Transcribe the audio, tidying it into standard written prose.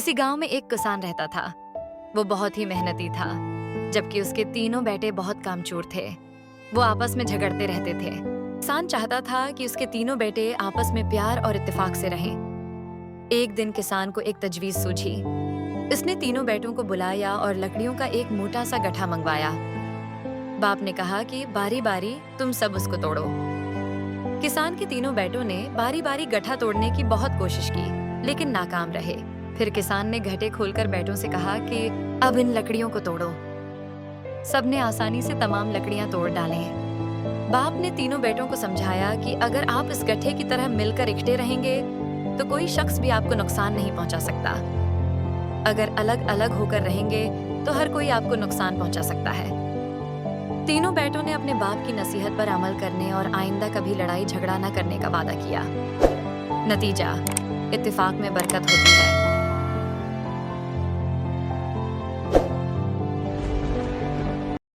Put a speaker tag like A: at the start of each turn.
A: किसी गांव में एक किसान रहता था। वो बहुत ही मेहनती था, जबकि उसके तीनों बेटे बहुत कामचोर थे। वो आपस में झगड़ते रहते थे। किसान चाहता था कि उसके तीनों बेटे आपस में प्यार और इत्तेफाक से रहें। एक दिन किसान को एक तजवीज सूझी। उसने तीनों बेटों को बुलाया और लकड़ियों का एक मोटा सा गट्ठा मंगवाया। बाप ने कहा कि बारी बारी तुम सब उसको तोड़ो। किसान के तीनों बेटों ने बारी बारी गट्ठा तोड़ने की बहुत कोशिश की, लेकिन नाकाम रहे। फिर किसान ने घटे खोलकर बेटों से कहा कि अब इन लकड़ियों को तोड़ो। सबने आसानी से तमाम लकड़ियां तोड़ डालें। बाप ने तीनों बेटों को समझाया कि अगर आप इस गट्ठे की तरह मिलकर इकट्ठे रहेंगे तो कोई शख्स भी आपको नुकसान नहीं पहुंचा सकता। अगर अलग अलग होकर रहेंगे तो हर कोई आपको नुकसान पहुंचा सकता है। तीनों बेटों ने अपने बाप की नसीहत पर अमल करने और आइंदा कभी लड़ाई झगड़ा न करने का वादा किया। नतीजा, इत्तेफाक में बरकत होती है।